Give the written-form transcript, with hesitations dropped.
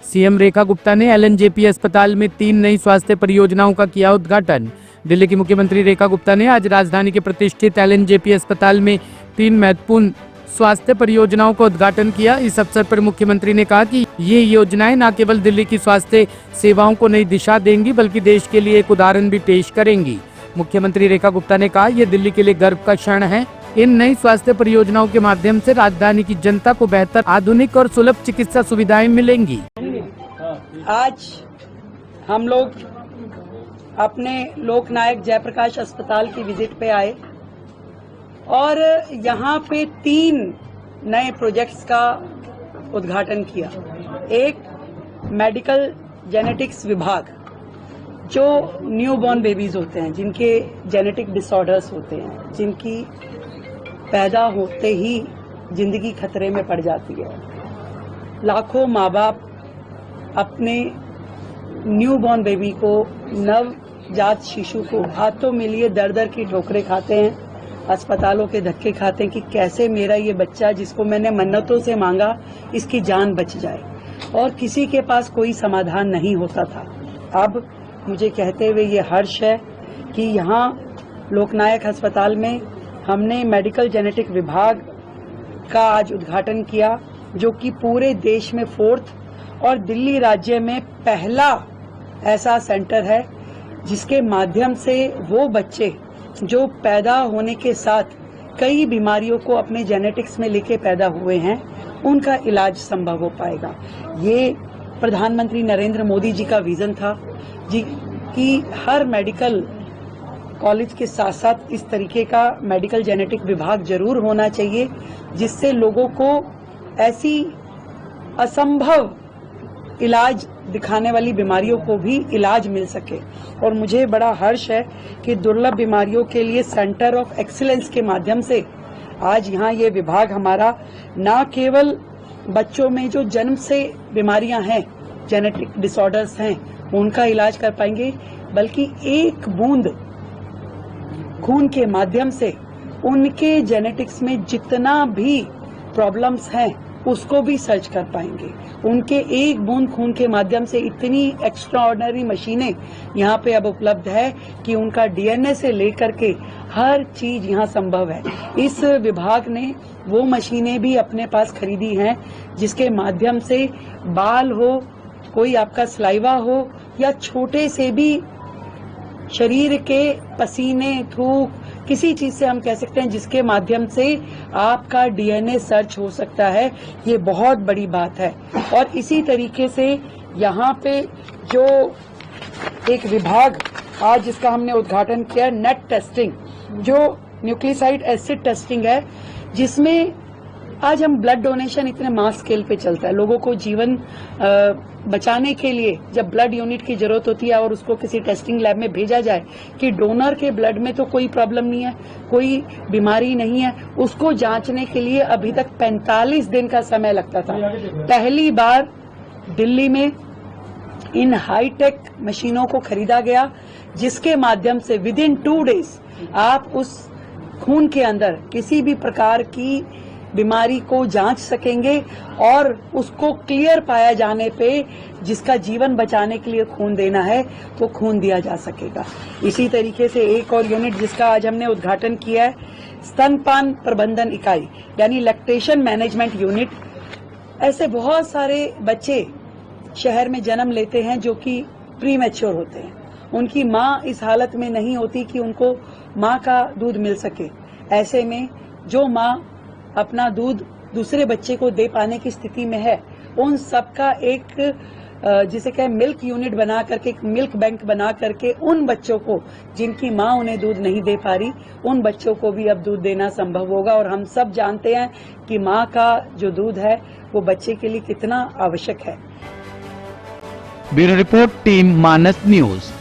CM Rekha Gupta ने LNJP अस्पताल में 3 नई स्वास्थ्य परियोजनाओं का किया उद्घाटन। दिल्ली की मुख्यमंत्री रेखा गुप्ता ने आज राजधानी के प्रतिष्ठित एलएनजेपी अस्पताल में 3 महत्वपूर्ण स्वास्थ्य परियोजनाओं का उद्घाटन किया। इस अवसर पर मुख्यमंत्री ने कहा कि ये योजनाएं न केवल दिल्ली की स्वास्थ्य सेवाओं को नई दिशा देंगी बल्कि देश के लिए एक उदाहरण भी पेश करेंगी। मुख्यमंत्री रेखा गुप्ता ने कहा, ये दिल्ली के लिए गर्व का क्षण है। इन नई स्वास्थ्य परियोजनाओं के माध्यम से राजधानी की जनता को बेहतर, आधुनिक और सुलभ चिकित्सा सुविधाएं मिलेंगी। आज हम लोग अपने लोकनायक जयप्रकाश अस्पताल की विजिट पे आए और यहाँ पे 3 नए प्रोजेक्ट्स का उद्घाटन किया। एक मेडिकल जेनेटिक्स विभाग, जो न्यूबॉर्न बेबीज होते हैं, जिनके जेनेटिक डिसऑर्डर्स होते हैं, जिनकी पैदा होते ही जिंदगी खतरे में पड़ जाती है। लाखों माँ बाप अपने न्यूबॉर्न बेबी को, नवजात शिशु को हाथों में लिए दर दर की ठोकरें खाते हैं, अस्पतालों के धक्के खाते हैं कि कैसे मेरा ये बच्चा जिसको मैंने मन्नतों से मांगा, इसकी जान बच जाए, और किसी के पास कोई समाधान नहीं होता था। अब मुझे कहते हुए ये हर्ष है कि यहाँ लोकनायक अस्पताल में हमने मेडिकल जेनेटिक विभाग का आज उद्घाटन किया, जो कि पूरे देश में 4th और दिल्ली राज्य में पहला ऐसा सेंटर है जिसके माध्यम से वो बच्चे जो पैदा होने के साथ कई बीमारियों को अपने जेनेटिक्स में लेके पैदा हुए हैं, उनका इलाज संभव हो पाएगा। ये प्रधानमंत्री नरेंद्र मोदी जी का विजन था जी कि हर मेडिकल कॉलेज के साथ साथ इस तरीके का मेडिकल जेनेटिक विभाग जरूर होना चाहिए, जिससे लोगों को ऐसी असंभव इलाज दिखाने वाली बीमारियों को भी इलाज मिल सके। और मुझे बड़ा हर्ष है कि दुर्लभ बीमारियों के लिए सेंटर ऑफ एक्सीलेंस के माध्यम से आज यहाँ ये विभाग हमारा न केवल बच्चों में जो जन्म से बीमारियां हैं, जेनेटिक डिसऑर्डर्स हैं, उनका इलाज कर पाएंगे, बल्कि एक बूंद खून के माध्यम से उनके जेनेटिक्स में जितना भी प्रॉब्लम्स हैं उसको भी सर्च कर पाएंगे। उनके एक बूंद खून के माध्यम से इतनी एक्स्ट्राऑर्डिनरी मशीनें यहाँ पे अब उपलब्ध है कि उनका डीएनए से लेकर के हर चीज यहाँ संभव है। इस विभाग ने वो मशीनें भी अपने पास खरीदी हैं जिसके माध्यम से बाल हो, कोई आपका सलाइवा हो, या छोटे से भी शरीर के पसीने, थूक, किसी चीज से हम कह सकते हैं जिसके माध्यम से आपका डीएनए सर्च हो सकता है। ये बहुत बड़ी बात है। और इसी तरीके से यहाँ पे जो एक विभाग आज जिसका हमने उद्घाटन किया, नेट टेस्टिंग, जो न्यूक्लियोसाइड एसिड टेस्टिंग है, जिसमें आज हम ब्लड डोनेशन इतने मास स्केल पे चलता है। लोगों को जीवन बचाने के लिए जब ब्लड यूनिट की जरूरत होती है और उसको किसी टेस्टिंग लैब में भेजा जाए कि डोनर के ब्लड में तो कोई प्रॉब्लम नहीं है, कोई बीमारी नहीं है, उसको जांचने के लिए अभी तक 45 दिन का समय लगता था। पहली बार दिल्ली में इन हाईटेक मशीनों को खरीदा गया, जिसके माध्यम से विद इन 2 डेज आप उस खून के अंदर किसी भी प्रकार की बीमारी को जांच सकेंगे और उसको क्लियर पाया जाने पे जिसका जीवन बचाने के लिए खून देना है वो खून दिया जा सकेगा। इसी तरीके से एक और यूनिट जिसका आज हमने उद्घाटन किया है, स्तनपान प्रबंधन इकाई, यानी लैक्टेशन मैनेजमेंट यूनिट। ऐसे बहुत सारे बच्चे शहर में जन्म लेते हैं जो कि प्री मैच्योर होते हैं, उनकी माँ इस हालत में नहीं होती कि उनको माँ का दूध मिल सके। ऐसे में जो माँ अपना दूध दूसरे बच्चे को दे पाने की स्थिति में है, उन सबका एक जिसे कहे मिल्क यूनिट बना करके, एक मिल्क बैंक बना करके उन बच्चों को जिनकी माँ उन्हें दूध नहीं दे पा रही, उन बच्चों को भी अब दूध देना संभव होगा। और हम सब जानते हैं कि माँ का जो दूध है वो बच्चे के लिए कितना आवश्यक है। ब्यूरो रिपोर्ट, टीम मानस न्यूज।